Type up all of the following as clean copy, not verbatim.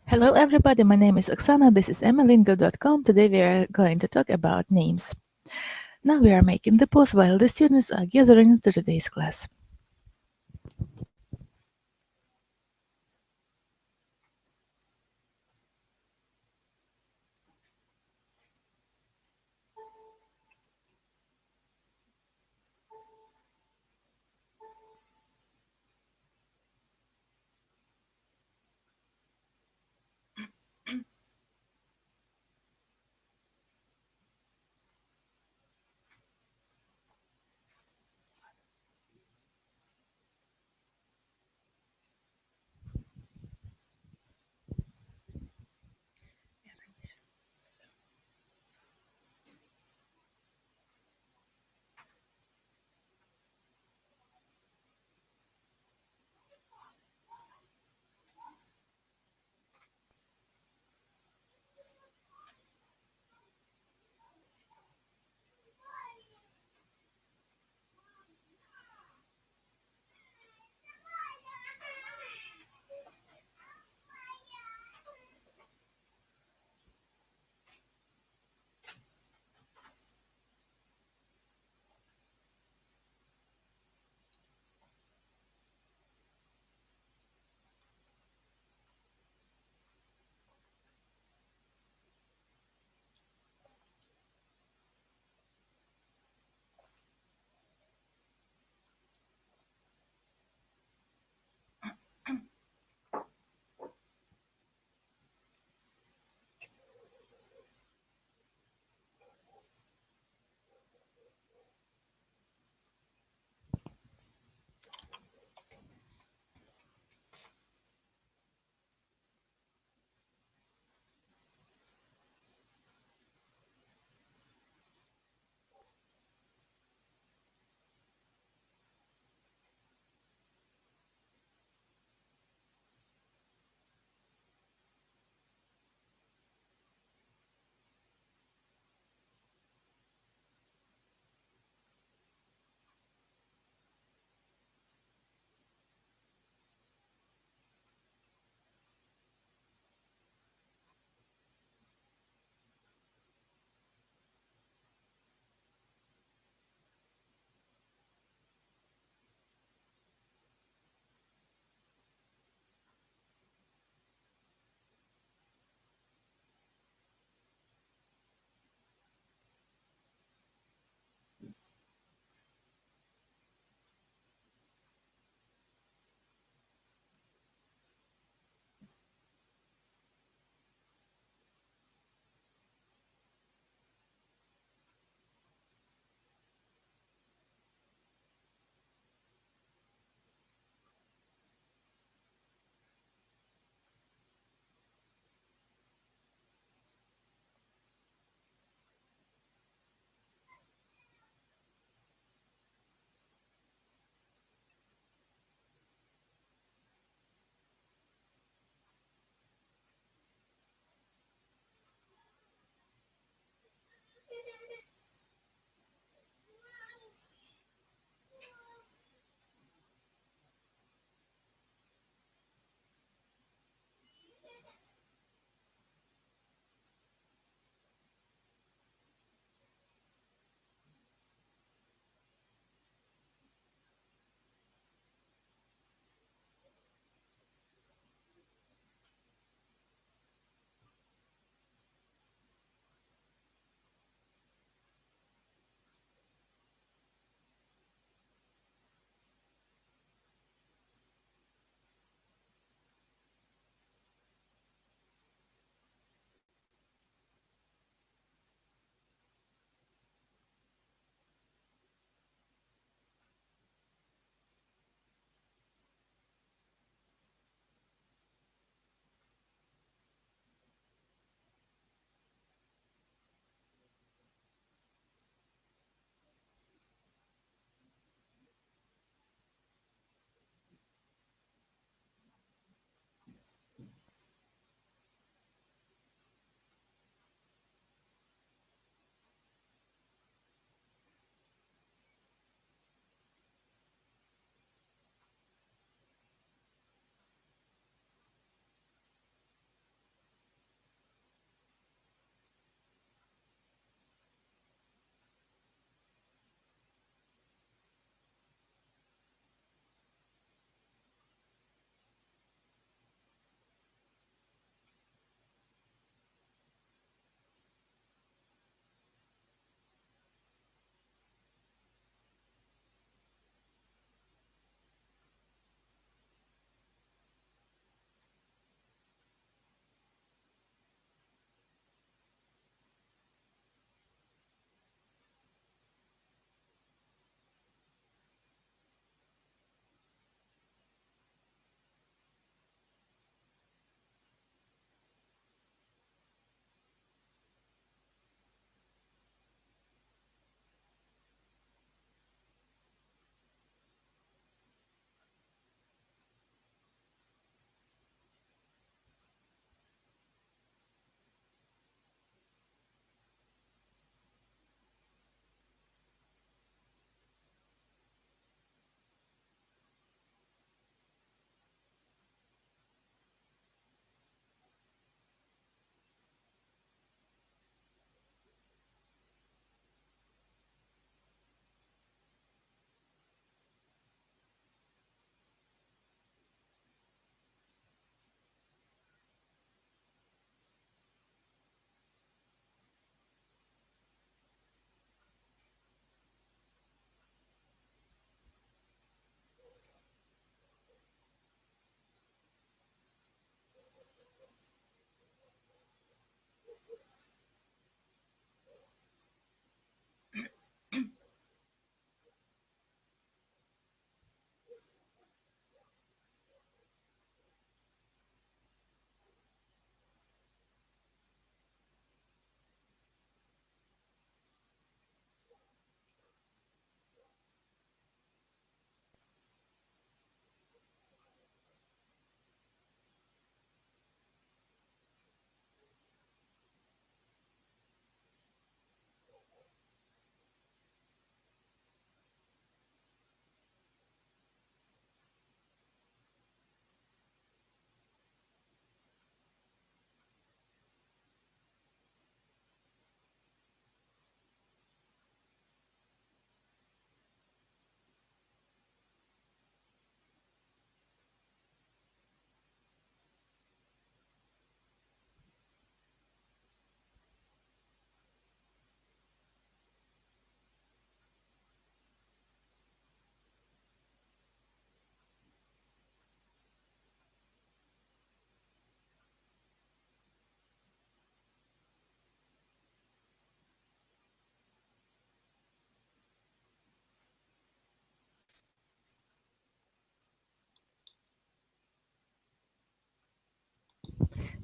Hello everybody, my name is Oksana, this is Amilingo.com. Today we are going to talk about names. Now we are making the pause while the students are gathering to today's class.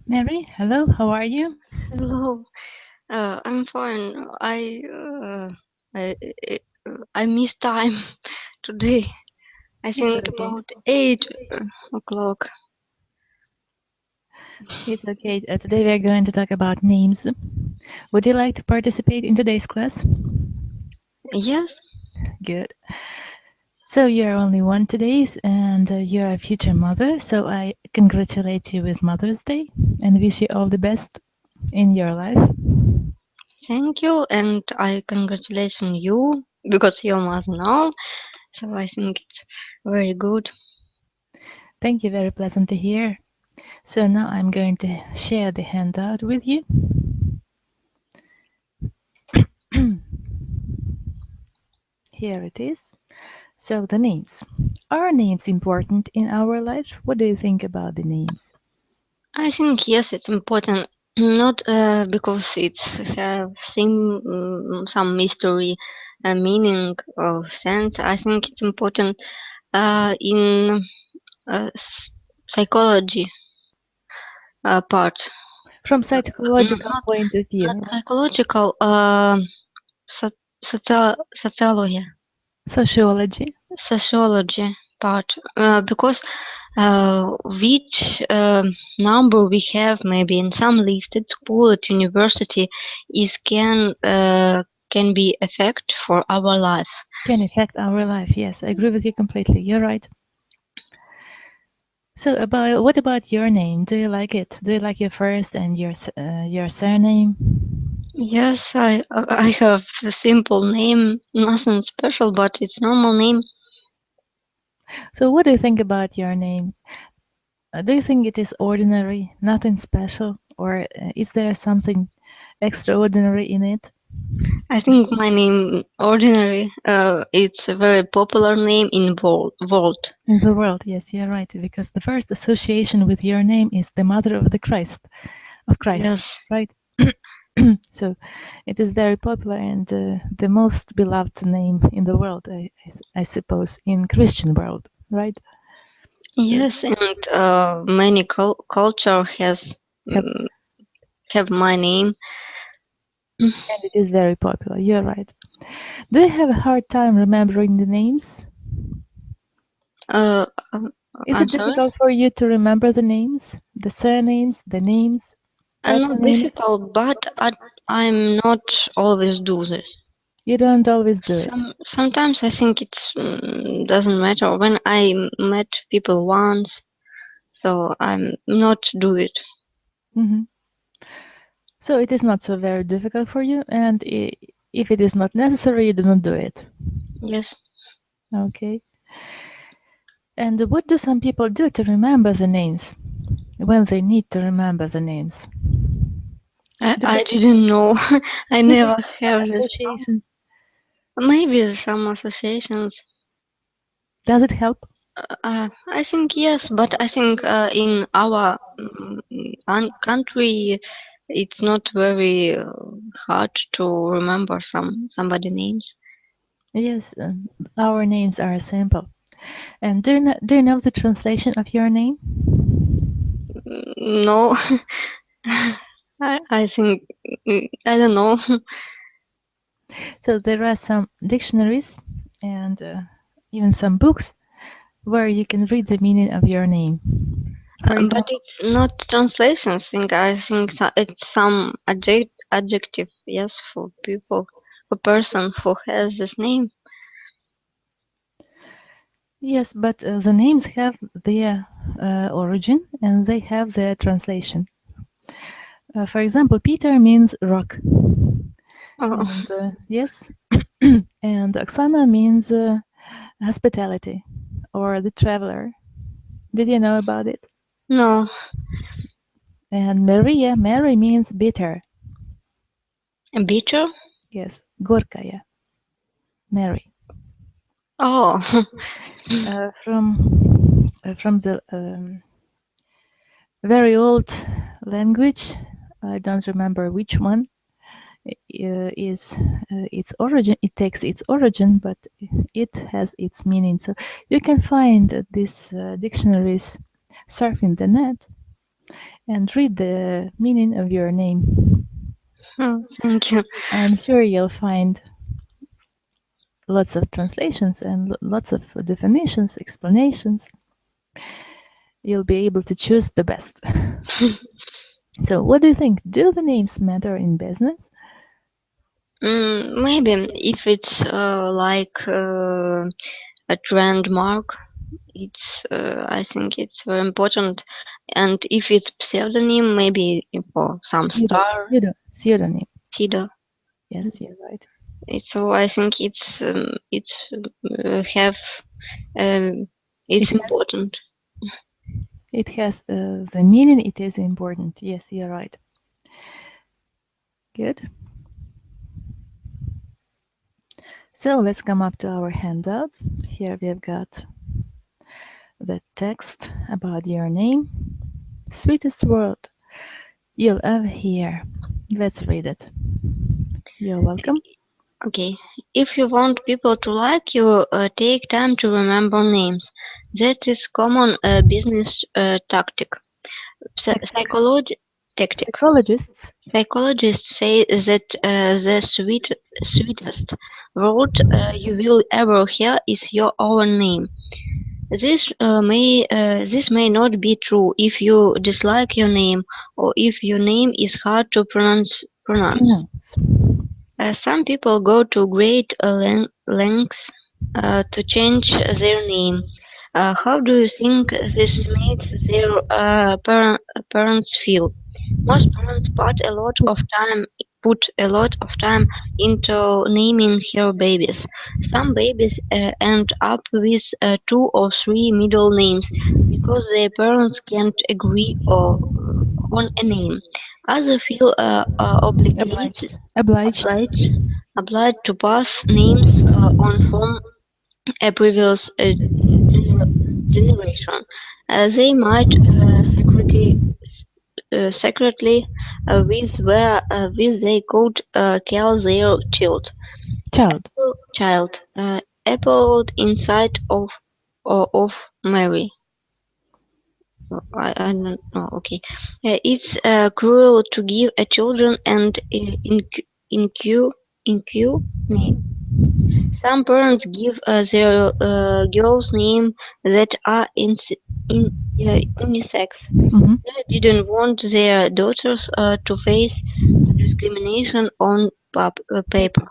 Mary, hello, how are you? Hello, I'm fine. I I missed time today. I It's think okay. about 8 o'clock. It's okay. Today we're going to talk about names. Would you like to participate in today's class? Yes, Good. So you're only one today, and you're a future mother. So I congratulate you with Mother's Day and wish you all the best in your life. thank you, and I congratulate you because you're mother now. So I think it's very good. Thank you. Very pleasant to hear. So now I'm going to share the handout with you. Here it is. So the names. Are names important in our life? What do you think about the names? I think yes, it's important. Not because it's have some mystery, meaning or sense. I think it's important in psychology part. From psychological Not point of view, not right? psychological, sociology, Sociology. sociology part. Because which number we have maybe in some list at school at university is can be effect for our life. Can affect our life. Yes, I agree with you completely. You're right. So about what about your name? Do you like it? Do you like your first and your surname? Yes, I have a simple name, nothing special, but it's normal name. So what do you think about your name? Do you think it is ordinary, nothing special, or is there something extraordinary in it? I think my name ordinary. It's a very popular name in world. In the world, yes, you're right. Because the first association with your name is the mother of the Christ, of Christ, Yes, right? So it is very popular and the most beloved name in the world, I suppose, in Christian world, right? So yes, and many culture has have, mm, have my name. and it is very popular. You're right. Do you have a hard time remembering the names? Uh, um, Is I'm it sorry. difficult for you to remember the names, the surnames, the names, Not patronymic? difficult, but I'm not always do this. You don't always do it. Sometimes I think it's doesn't matter when I met people once, so I'm not do it. Hmm. So it is not so very difficult for you, and if it is not necessary, you do not do it. Yes, Okay. And what do some people do to remember the names when they need to remember the names? Do I they didn't know. I do they never have some have this. associations? Maybe some associations. Does it help? I think yes, but I think in our country, it's not very hard to remember somebody names. Yes, our names are simple. And do you know the translation of your name? No, I think I don't know. So there are some dictionaries and even some books where you can read the meaning of your name. For But example, it's not translation thing. I think it's some adjective. Yes, for people, for person who has this name. yes, but the names have their origin and they have their translation. For example, Peter means rock, Oh, and yes, and Oksana means hospitality or the traveler. Did you know about it? no, And Maria, Mary means bitter. bitter. Yes, горькая, Mary. Oh, From the very old language, I don't remember which one is its origin. It takes its origin, but it has its meaning. So you can find these dictionaries surfing the net, and read the meaning of your name. Oh, thank you. I'm sure you'll find lots of translations and lots of definitions, explanations. You'll be able to choose the best. So, what do you think? Do the names matter in business? Maybe if it's like a trend mark, it's I think it's very important. And if it's pseudonym, maybe for some star, Pseudonym. Tida. Yes, you're right. So I think it's have it's important. It has the meaning. It is important. Yes, you're right. Good. So let's come up to our handout. Here we've got the text about your name. Sweetest word you'll ever hear. Let's read it. You're welcome. Okay. If you want people to like you, take time to remember names. That is common business tactic. Psychologists say that the sweetest word you will ever hear is your own name. This may not be true if you dislike your name or if your name is hard to pronounce. Some people go to great lengths to change their name. How do you think this makes their parents feel? Most parents put a lot of time into naming her babies. Some babies end up with 2 or 3 middle names because their parents can't agree on a name. Others feel obliged to pass names on from a previous generation. They might secretly with they could call their child Apple inside of Mary. I don't know. Okay, it's cruel to give a children and IQ name. Some parents give their girls name that are unisex. They didn't want their daughters to face discrimination on paper.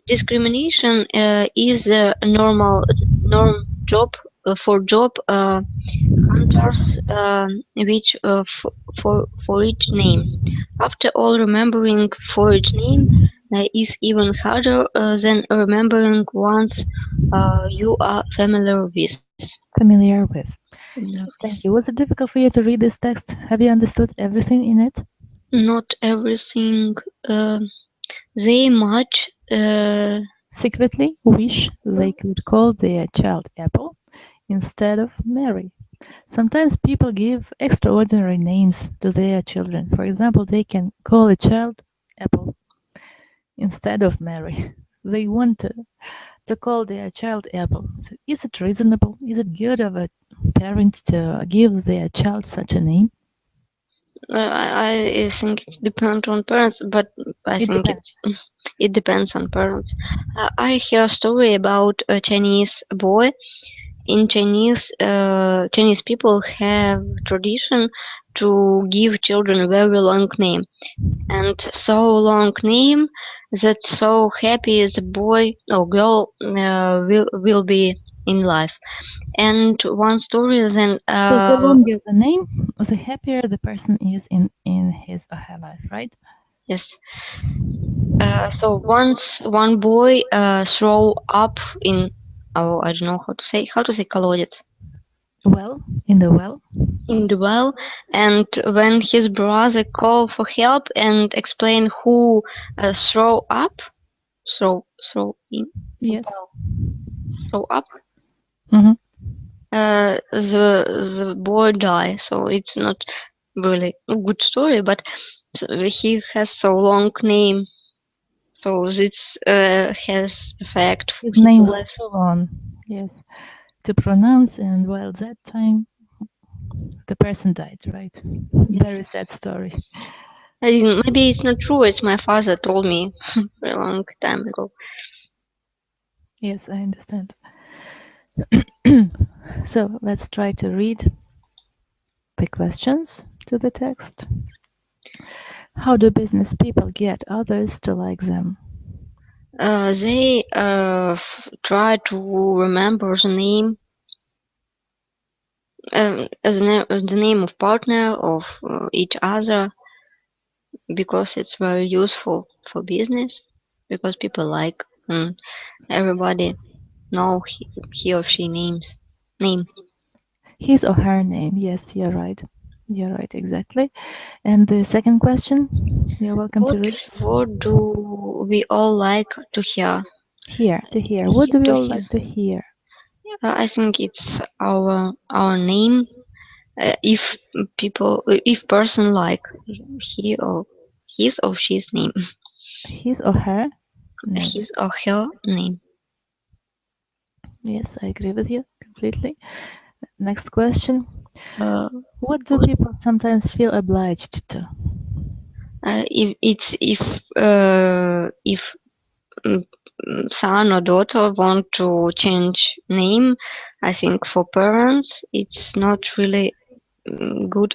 Discrimination is a norm job for job hunters, which for each name. After all, remembering for each name is even harder than remembering ones you are familiar with. Thank you. Was it difficult for you to read this text? Have you understood everything in it? Not everything. They much secretly wish they could call their child Apple instead of Mary. Sometimes people give extraordinary names to their children. For example, they can call a child Apple instead of Mary. They want to call their child Apple. So is it reasonable? Is it good of a parent to give their child such a name? I think it depends on parents, but I think it depends on parents. I hear a story about a Chinese boy. In Chinese people have tradition to give children very long name, and so long name that so happy the boy or girl will be in life. And one story then. So the longer the name, the happier the person is in his or her life, right? Yes. So once one boy throw up in I don't know how to say колодец. Well, in the well. In the well, and when his brother called for help and explained who throw in. Yes. Throw up. Mm-hmm. The boy died, so it's not really a good story, but he has so long name, so this has effect. His name was so long, yes, to pronounce, and while that time the person died, right? Very sad story. Maybe it's not true. It's my father told me a long time ago. Yes, I understand. So let's try to read the questions to the text. How do business people get others to like them? They try to remember the name, the name of partner of each other, because it's very useful for business. Because people like everybody know he or she name. His or her name. Yes, you're right. You're right, exactly. And the second question, you're welcome to read. What do we all like to hear? To hear. What do we To all hear. like to hear? I think it's our name. If person like he or his or she's name, His or her name. his or her name. Yes, I agree with you completely. Next question. Uh, What do people sometimes feel obliged to? if son or daughter want to change name, I think for parents it's not really good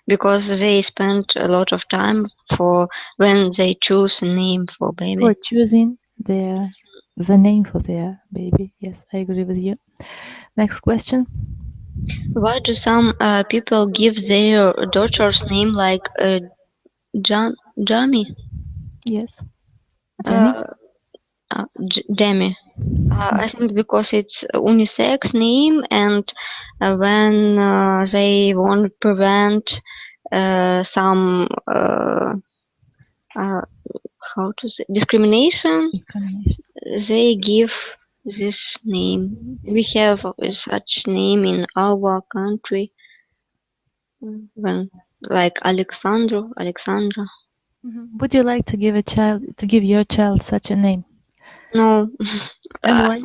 because they spend a lot of time for when they choose a name for baby. For choosing the name for their baby. Yes, I agree with you. Next question. Why do some people give their daughter's name like Jamie? Yes. Jenny? Jamie. I think because it's unisex name, and when they want to prevent some how to say discrimination, they give this name. We have such name in our country, when like Alexandra. Would you like to give your child such a name? No, And why?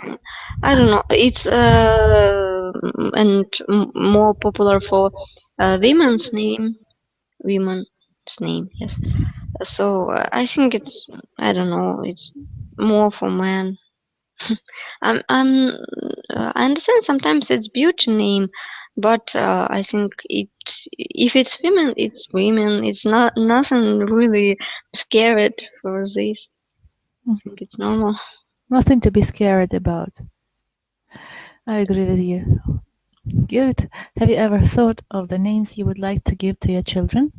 I don't know. It's and more popular for women's name. Yes. So I think it's, I don't know. It's more for men. I understand sometimes it's beauty name, but I think if it's women, it's women. It's not nothing really scared for this. I think it's normal. Nothing to be scared about. I agree with you. Good. Have you ever thought of the names you would like to give to your children?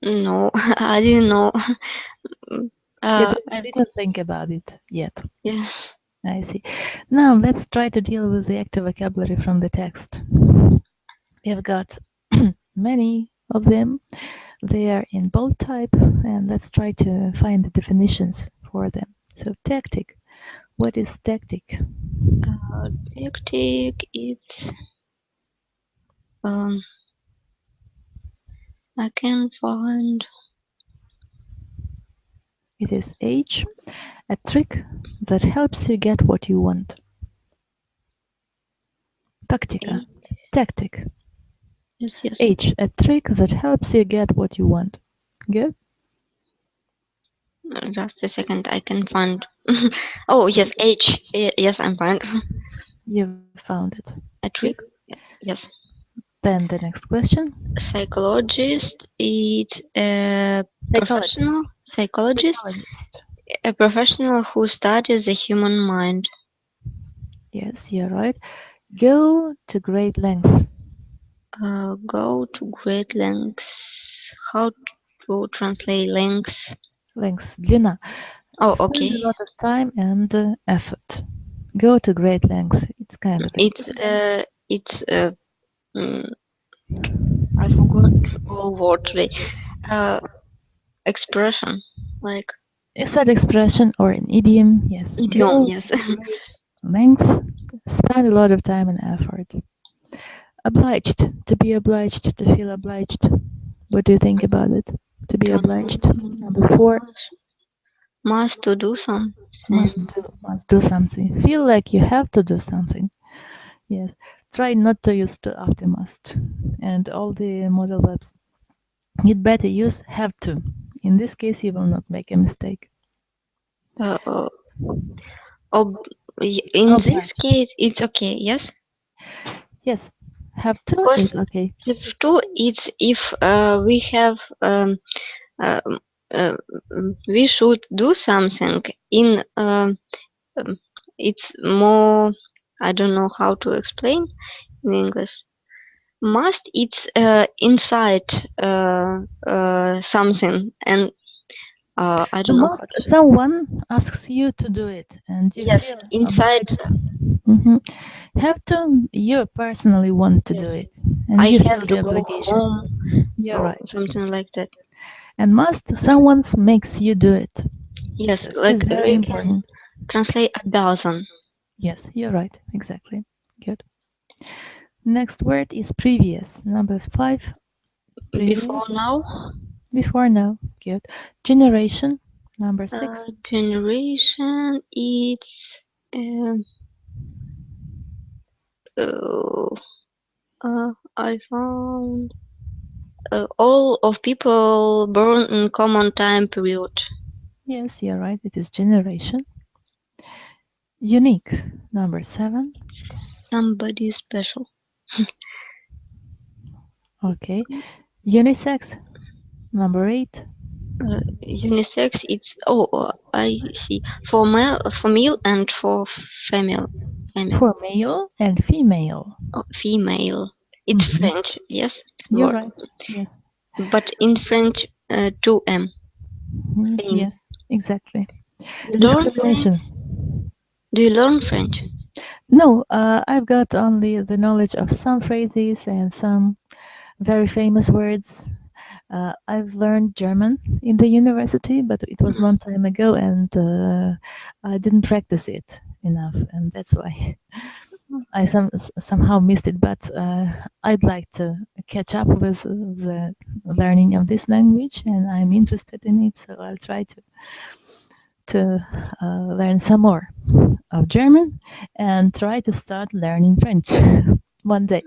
No, I didn't know. You didn't think about it yet. Yeah. I see. Now let's try to deal with the active vocabulary from the text. We have got many of them. They are in bold type, and let's try to find the definitions for them. So, tactic. What is tactic? Tactic, it's I can find. It is H, a trick that helps you get what you want. Tactica, tactic. Yes. H, a trick that helps you get what you want. Good? Just a second, I can find. Oh, yes, H. Yes, I'm fine. You found it. A trick? Yes. Then the next question. Psychologist is a professional psychologist. A professional who studies the human mind. Yes, you're right. Go to great lengths. Go to great lengths. How to translate lengths? Lengths, длина. Oh, Spend okay. a lot of time and effort. Go to great lengths. It's kind of I forgot all word today. Expression, like. Is that expression or an idiom? Yes. Idiom, yes. Length. Spend a lot of time and effort. Obliged. To be obliged. To feel obliged. What do you think about it? To be obliged. Number 4. Must to do something. Must do something. Feel like you have to do something. Yes. try not to use to after must. And all the modal verbs, you'd better use have to. In this case, you will not make a mistake. In this Obliged. case, it's okay. Yes. Yes, have to Because is okay. have to, it's if we have we should do something in it's more, I don't know how to explain in English. Must, it's inside something, and I don't know how to say. Someone asks you to do it, and you Yes, feel inside. obliged. Have to, you personally want to do Yes. it, and I you have feel to the go obligation. home You're or right. something like that. And must, someone makes you do it. Yes, So like it's very we important. can translate обязан. Yes, you're right. Exactly. Good. Next word is previous. Number 5. Previous. Before now. Before now. Good. Generation. Number 6. Generation, it's I found all of people born in common time period. Yes, you're right. It is generation. Unique. Number 7. Somebody special. Okay. Unisex. Number 8. Unisex, it's I see, for male and for female. For male and female. Female. It's Mhm. French, yes. You're Word. right. Yes. But in French, 2M. Yes, exactly. You learn French? Discrimination. Do you learn French? No, I've got only the knowledge of some phrases and some very famous words. I've learned German in the university, but it was a long time ago, and I didn't practice it enough, and that's why I somehow missed it. But I'd like to catch up with the learning of this language, and I'm interested in it, so I'll try to learn some more of German and try to start learning French one day.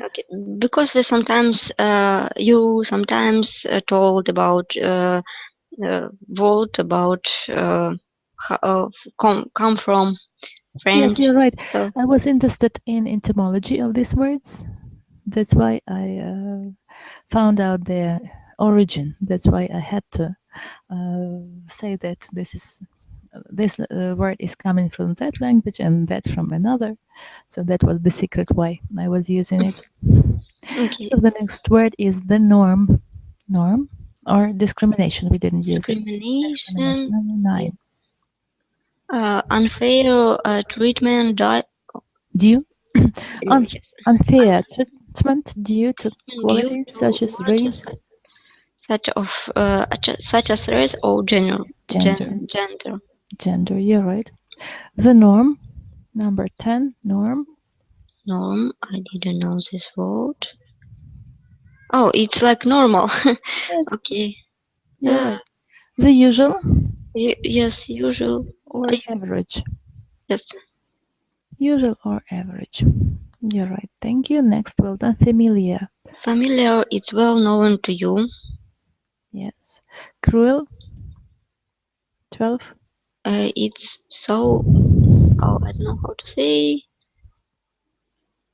Okay, because we sometimes you sometimes told about word about come from French. Yes, you're right. So I was interested in etymology of these words. That's why I found out their origin. That's why I had to say that this word is coming from that language and that from another. So that was the secret why I was using it. okay. So the next word is the norm. Norm or discrimination. We didn't use it. Discrimination. Number 9. Unfair treatment Due unfair treatment due to qualities such as race, such as race or gender. Gender. You're right. The norm. Number 10. Norm. Norm. I didn't know this word. Oh, it's like normal. Yes. Okay. You're right. The usual. Yes, usual. Or average. Yes. Usual or average. You're right. Thank you. Next, well done. Familiar. Familiar, it's well known to you. Yes. Cruel. 12. It's so, I don't know how to say.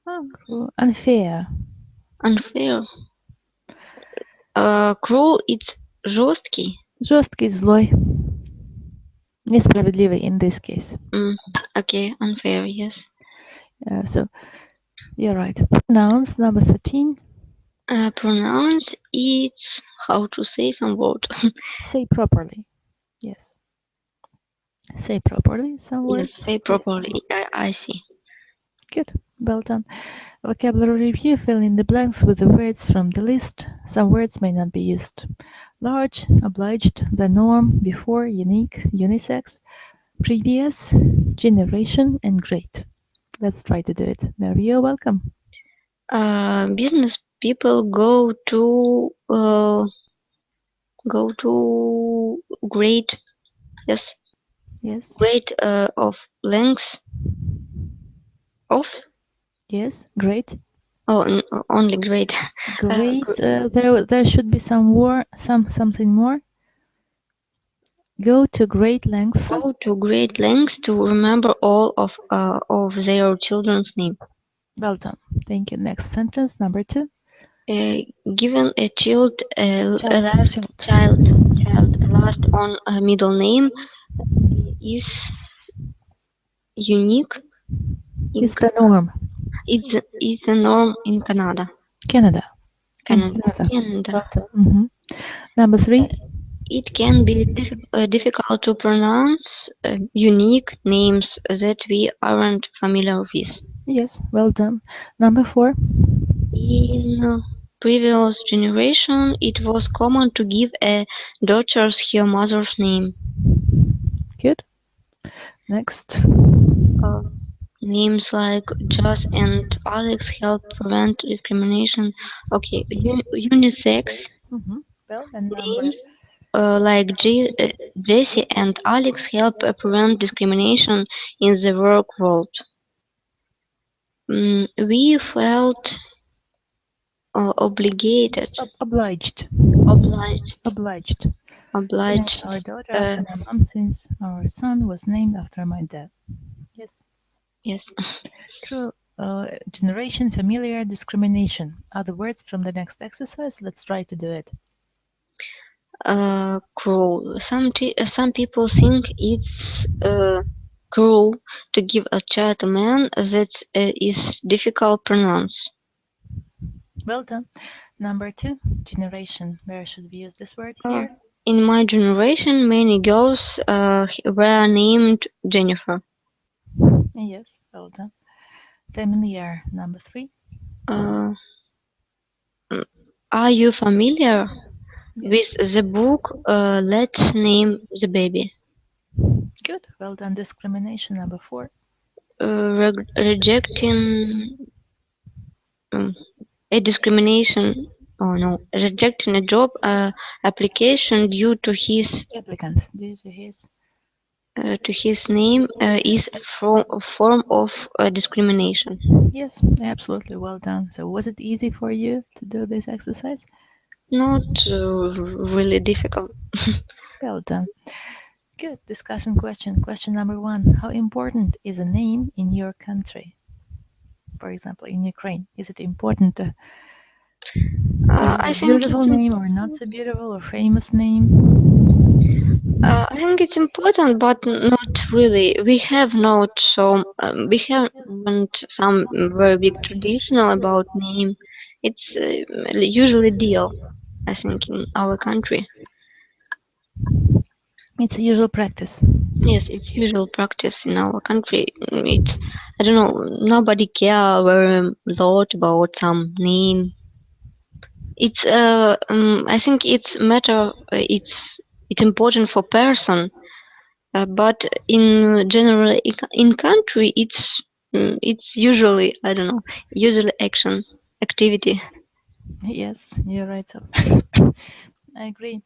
Cruel. Unfair. Unfair. Cruel, it's жесткий. Жесткий, злой. Несправедливый in this case. Okay, unfair, yes. So, you're right. Pronouns, number 13. Pronounce, it's how to say some word. Say properly. Yes. Say properly some words. Yes, say properly. I see. Good. Well done. Vocabulary review. Fill in the blanks with the words from the list. Some words may not be used. Large, obliged, the norm, before, unique, unisex, previous, generation, and great. Let's try to do it. Mary, you're welcome. Business people go to great, yes. Yes. Great of length of. Yes, great. Oh, only great. Great. There should be something more. Go to great lengths. Go to great lengths to remember all of their children's name. Well done. Thank you. Next sentence, number 2. Given a child Child. last on a middle name is unique. It's the norm. Is the norm in Canada. Canada. Canada. Well done. Number 3. It can be difficult to pronounce unique names that we aren't familiar with. Yes, well done. Number 4. In previous generation, it was common to give a daughter her mother's name. Good. Next. Names like Joss and Alex help prevent discrimination. Okay, unisex Well, and names like Jesse and Alex help prevent discrimination in the work world. We felt obligated. Obliged. Obliged. Our daughter after my mom, since our son was named after my dad. Yes. Yes. True. Generation familiar discrimination. Other words from the next exercise. Let's try to do it. Cruel. Some people think it's cruel to give a child a man that is difficult to pronounce. Well done. Number 2, generation. Where should we use this word here? In my generation, many girls were named Jennifer. Yes, well done. Familiar. Number 3. Are you familiar with the book Let's Name the Baby? Good. Well done. Discrimination. Number 4. Rejecting a discrimination. Oh no! Rejecting a job application due to his applicant due to his name is a form of discrimination. Yes, absolutely. Well done. So was it easy for you to do this exercise? Not really difficult. Well done. Good. Discussion question. Question number 1. How important is a name in your country? For example, in Ukraine, is it important to have a beautiful name or not so beautiful or famous name? I think it's important, but not really. We haven't some very big traditional about name. It's usually deal, I think, in our country. It's a usual practice. Yes, it's usual practice in our country. It's, I don't know, nobody care very lot about some name. It's I think it's matter. It's important for person, but in general in country it's usually, I don't know, usually activity. Yes, you're right. So I agree.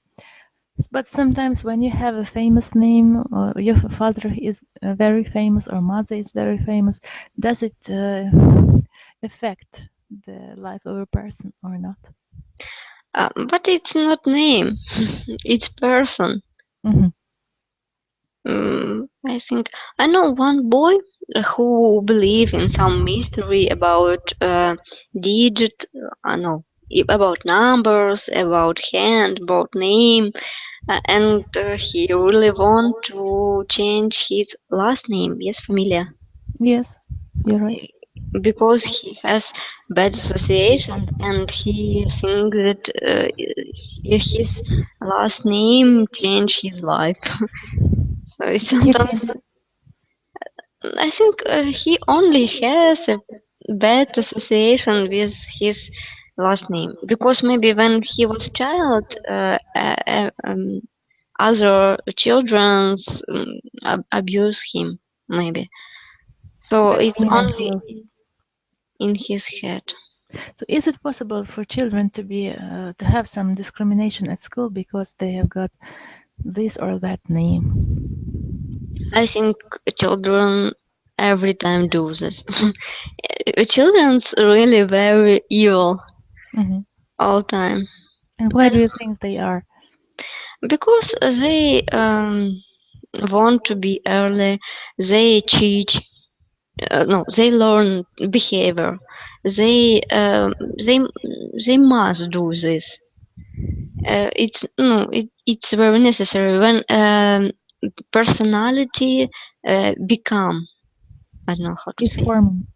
But sometimes when you have a famous name, or your father is very famous, or mother is very famous, does it affect the life of a person or not? But it's not name, it's person. I think I know one boy who believe in some mystery about digit. I know about numbers, about hand, about name. And he really want to change his last name. Yes, familiar. Yes, you're right. Because he has bad association and he thinks that his last name changed his life. So sometimes I think he only has a bad association with his last name because maybe when he was child, other children's abuse him maybe. So it's only in his head. So is it possible for children to be to have some discrimination at school because they have got this or that name? I think children every time do this. Children's really very evil Hmm. all time. And why do you think they are? Because they want to be early, they cheat. No, they learn behavior. They they they must do this. It's no, it's very necessary when personality become. I don't know how to Is say. forming.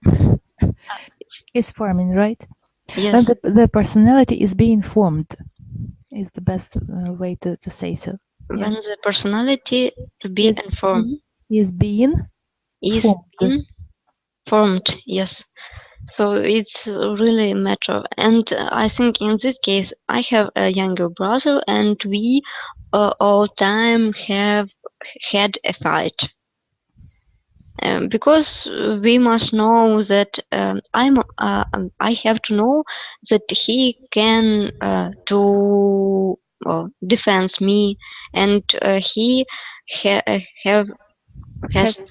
Is forming, right? When Yes, the personality is being formed, is the best way to say so. when Yes. the personality to be Is informed is being is formed. being formed. Yes. So it's really a matter. And I think in this case, I have a younger brother, and we all time have had a fight. Because we must know that I have to know that he can do defend me, and he have Has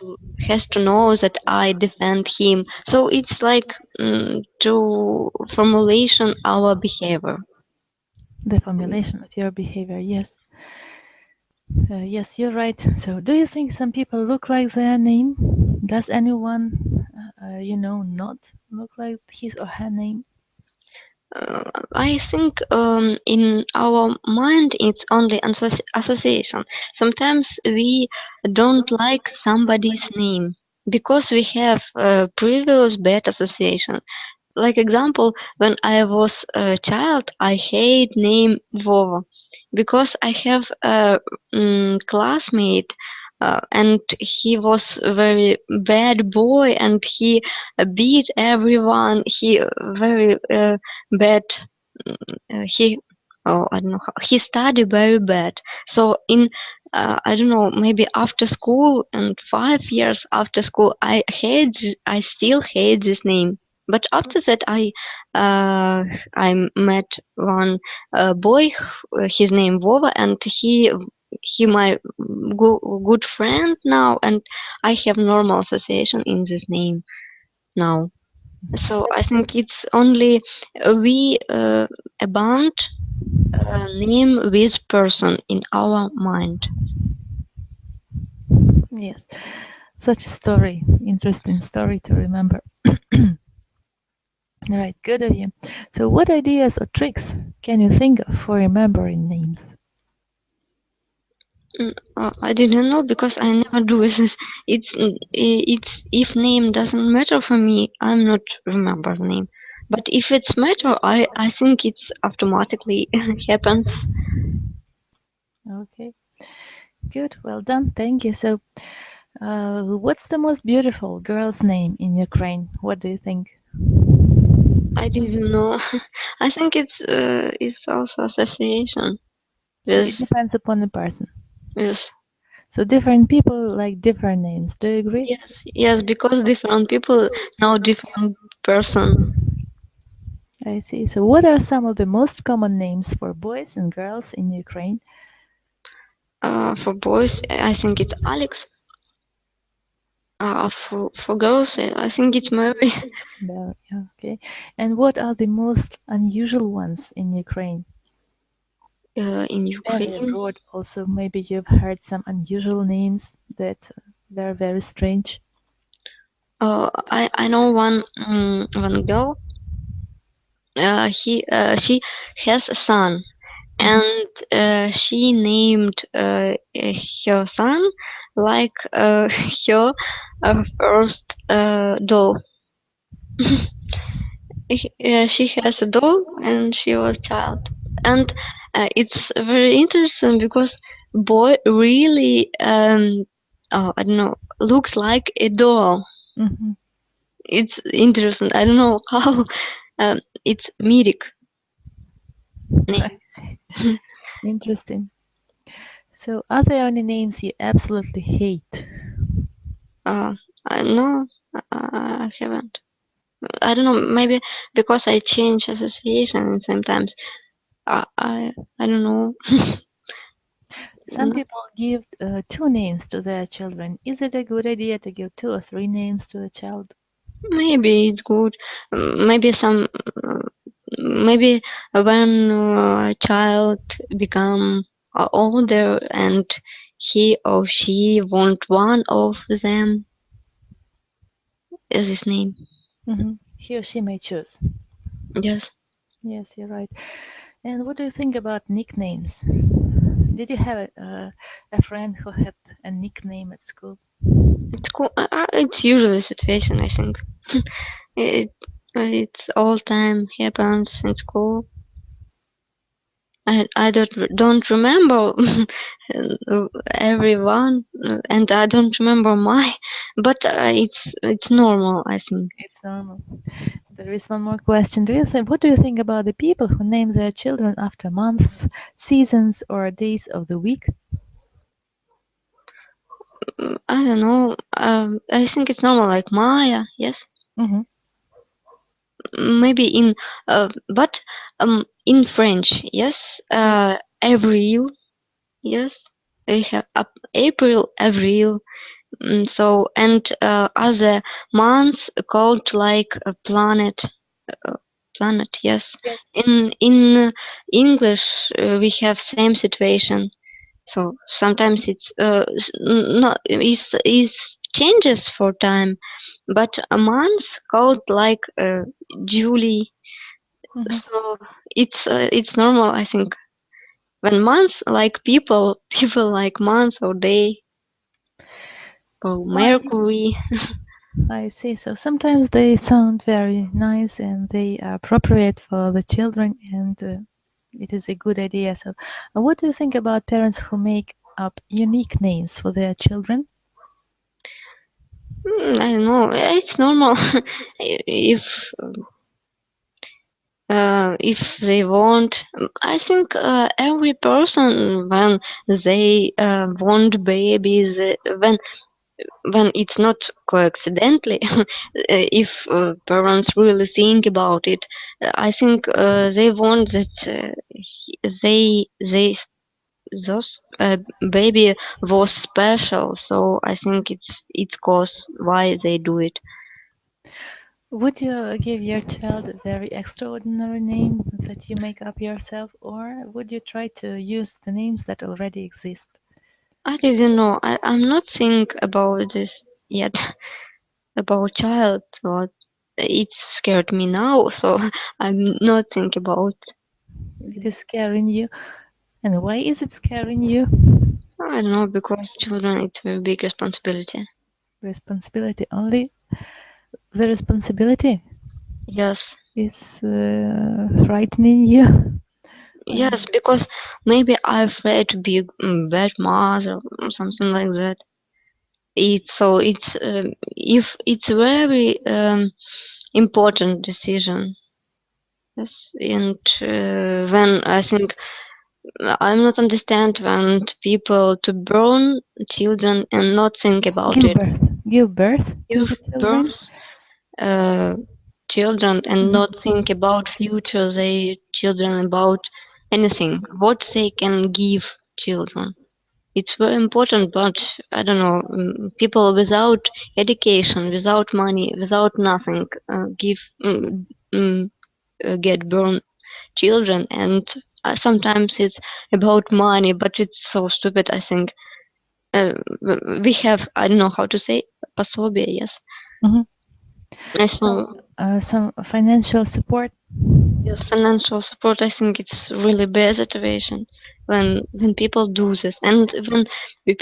has to know that I defend him. So it's like to formulation our behavior. the formulation of your behavior. Yes. Yes, you're right. So, do you think some people look like their name? Does anyone, not look like his or her name? I think in our mind it's only association. Sometimes we don't like somebody's name because we have previous bad association. Like example, when I was a child, I hate name Vova because I have a classmate, and he was a very bad boy, and he beat everyone. He very bad. He I don't know he studied very bad. So in I don't know, maybe after school and 5 years after school, I still hate this name. But after that, I met one boy, his name Vova, and he my good friend now, and I have normal association in this name now. So I That's good. think it's only we abound name with person in our mind. Yes. Such a story. Interesting story to remember. All right, good of you. So, what ideas or tricks can you think of for remembering names? I didn't know because I never do this. It's if name doesn't matter for me, I'm not remember the name. But if it's matter, I think it's automatically happens. Okay, good. Well done. Thank you. So, what's the most beautiful girl's name in Ukraine? What do you think? I didn't know. I think it's also association So, it with depends upon the person. with So, different people like different names. Do you agree? yes, because different people know different person. I see. So, what are some of the most common names for boys and girls in Ukraine? For boys, I think it's Alex. For girls, I think it's Mary. Well, yeah, okay. And what are the most unusual ones in Ukraine In and Ukraine. abroad? Also, maybe you've heard some unusual names that they're very strange. I know one girl. She has a son, Mhm. and she named her son like her first doll. She has a doll, and she was child, and it's very interesting because boy really I don't know, looks like a doll. Mhm. It's interesting. I don't know how it's Mirik I name. see. Interesting. So, are there any names you absolutely hate? uh, I know I haven't. I don't know. Maybe because I change association sometimes. I don't know. Some people give two names to their children. Is it a good idea to give 2 or 3 names to a child? Maybe it's good. Maybe maybe when a child become older and he or she want one of them as his name. He or she may choose. Yes. Yes, you're right. And what do you think about nicknames? Did you have a friend who had a nickname at school? It's cool. It's usually a situation, I think. It's all time happens in school. I don't remember everyone, and I don't remember my, but it's normal, I think. It's normal. There is one more question. What do you think about the people who name their children after months, seasons, or days of the week? I don't know. I think it's normal, like Maya. Yes, maybe but in French, yes. Avril, yes. We have April, Avril. So and other months called like a planet. Planet, yes. Yes. In English, we have same situation. So sometimes it's not is changes for time, but a month called like Julie. So it's normal, I think. When months like people, people like months or day or Mercury. I see. So sometimes they sound very nice and they are appropriate for the children, and it is a good idea. So, what do you think about parents who make up unique names for their children? I don't know. It's normal. If they want, I think every person when they want babies, when it's not coincidentally, if parents really think about it, I think they want that they those baby was special. So I think it's cause why they do it. Would you give your child a very extraordinary name that you make up yourself, or would you try to use the names that already exist? I didn't know. I'm not think about this yet. About child thought. It scared me now, so I'm not think about. It is scaring you. And why is it scaring you? I don't know, because children it's a big responsibility. Responsibility only. The responsibility Yes. is frightening you. Yes, because maybe I'm afraid to be bad mother or something like that. It's if it's very important decision. Yes, and when I think I'm not understand when people to burn children and not think about Give it. birth. Give birth to Give the children. birth uh, children and not think about future they children about anything what they can give children. It's very important, but I don't know. People without education, without money, without nothing, give get born children, and sometimes it's about money, but it's so stupid. I think we have I don't know how to say пособие. Yes, I saw. Some financial support. Yes, financial support. I think it's really bad situation when people do this, and when the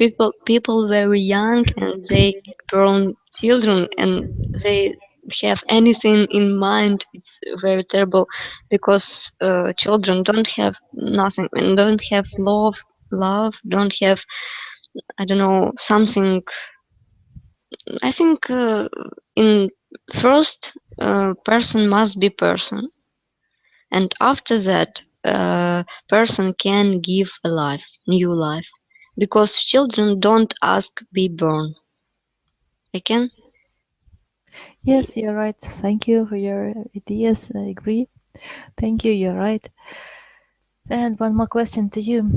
people very young and they get grown children and they have anything in mind. It's very terrible because children don't have nothing and don't have love, don't have I don't know something. I think in first person must be person, and after that person can give a life new life because children don't ask be born. I can. Yes, you're right. Thank you for your ideas. I agree. Thank you. You're right. And one more question to you.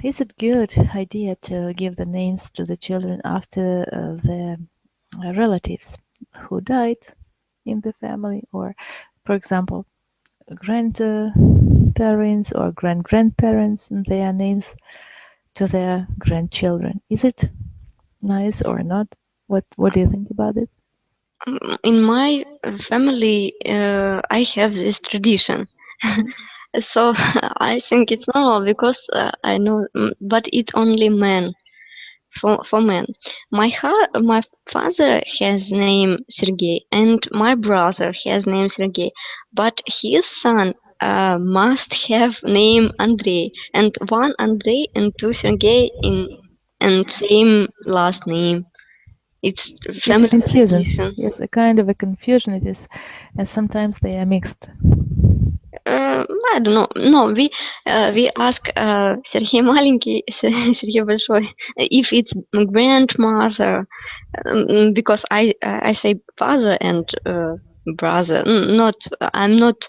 is it good idea to give the names to the children after the relatives who died in the family, or, for example, grandparents or grandparents, and their names to their grandchildren? Is it nice or not? What do you think about it? In my family, I have this tradition. So I think it's normal because I know, but it's only men for men. My father has name Sergey, and my brother has name Sergey, but his son must have name Andrei, and one Andrei and two Sergey in and same last name. It's It's a family confusion. tradition. Yes, a kind of a confusion it is, and sometimes they are mixed. I don't know. No, we ask Сергей маленький, Сергей большой, if it's grandmother, because I say father and brother. Not I'm not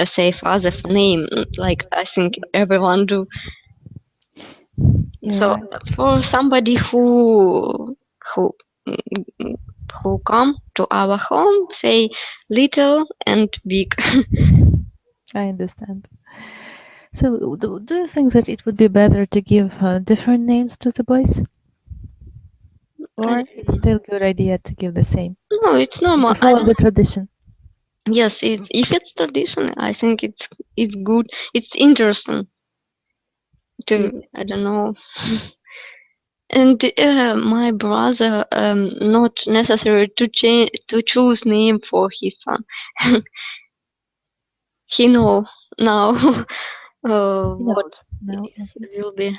say father for name like I think everyone do. You're So right. for somebody who who come to our home, say little and big. I understand. So, do you think that it would be better to give different names to the boys, or it's still a good idea to give the same No, it's and normal. to follow the tradition? Yes, if it's tradition, I think it's good. It's interesting to Yes. I don't know. And my brother not necessary to choose name for his son. He know now He what knows. No, it will be.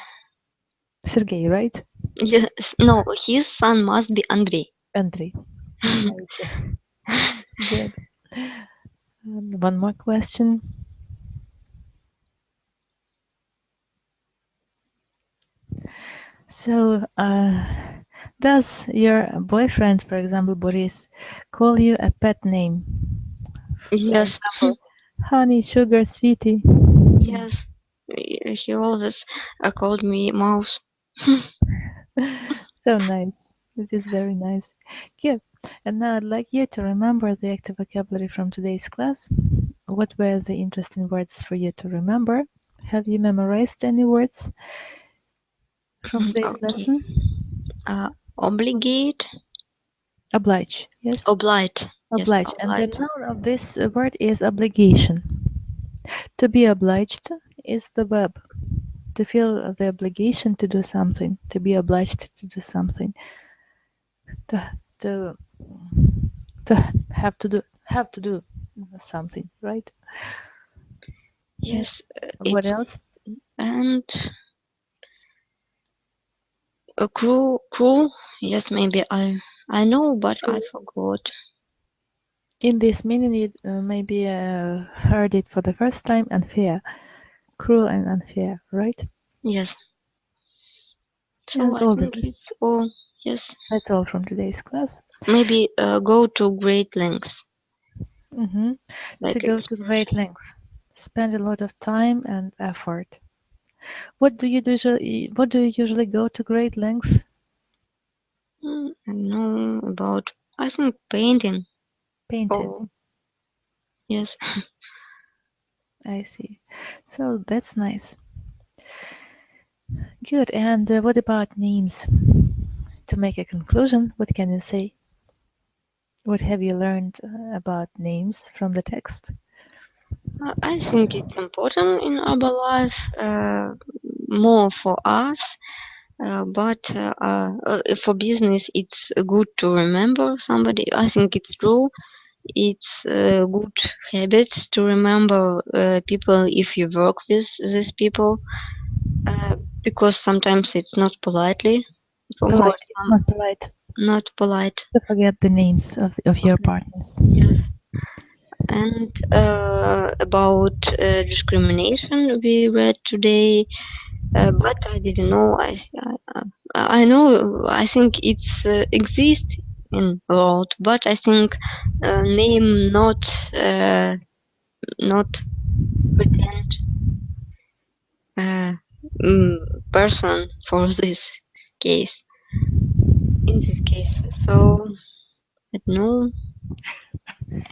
Sergey, right? Yes, no, his son must be Andrei. Andrei. I see. Good. One more question. So, does your boyfriend, for example, Boris, call you a pet name? For Yes, example, honey, sugar, sweetie. yes. He always called me mouse. So nice. It is very nice. Good. And now I'd like you to remember the active vocabulary from today's class. What were the interesting words for you to remember? Have you memorized any words from today's Okay. lesson? Obligate, Oblige. Yes? oblige. Yes, Oblige. And the oblige. noun of this word is obligation. To be obliged is the verb. To feel the obligation to do something. To be obliged to do something. To to to have to do something, right? Yes, What it's else? and cruel. Yes, maybe I know, but I forgot. In this meaning, you maybe heard it for the first time. Unfair, cruel, and unfair, right? Yes. So And I all the think it's all. Yes, that's all from today's class. maybe go to great lengths. hmm To Like go it's to great lengths, spend a lot of time and effort. What do you usually go to great lengths? I know about. I think painting. Painting. Oh yes. I see. So that's nice. Good. And what about names? To make a conclusion, what can you say? What have you learned about names from the text? I think it's important in our life, more for us, but for business, it's good to remember somebody. I think it's true. It's good habits to remember people if you work with these people, because sometimes it's not politely. For more, Polite. It's not polite not polite. to forget the names of your partners. Yes. And about discrimination we read today, but I didn't know. I know. I think it's exists in world, but I think name not pretend uh, person for this case. In this case, so I don't know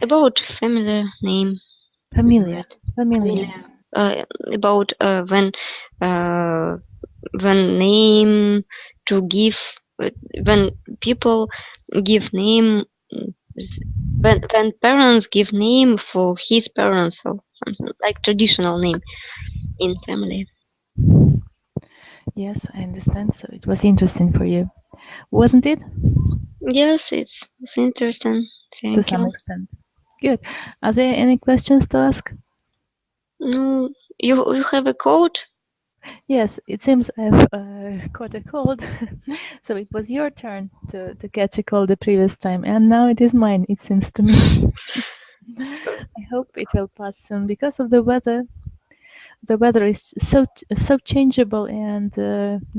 about family name. Familia. Right. Familia. About when name to give when people give name when parents give name for his parents or something like traditional name in family. Yes, I understand. So it was interesting for you, wasn't it? Yes, it's interesting. To Thank some you. extent. Good. Are there any questions to ask? No, you have a code? Yes, it seems I've caught a cold. So it was your turn to catch a cold the previous time, and now it is mine, it seems to me. I hope it will pass soon because of the weather. The weather is so changeable, and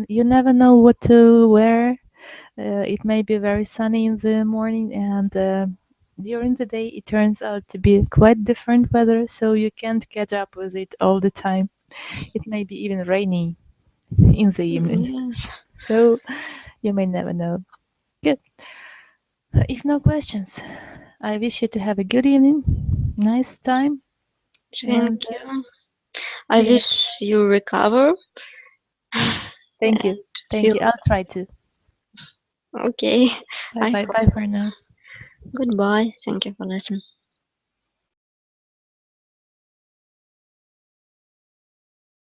you never know what to wear. It may be very sunny in the morning, and during the day it turns out to be quite different weather, so you can't catch up with it all the time. It may be even rainy in the evening, Yes. so you may never know. Good. If no questions, I wish you to have a good evening, nice time, and Thank you. I see you next. wish you recover Thank you. and Thank feel you. I'll try to. okay. Bye I bye. hope. Bye for now. Goodbye. Thank you for listening.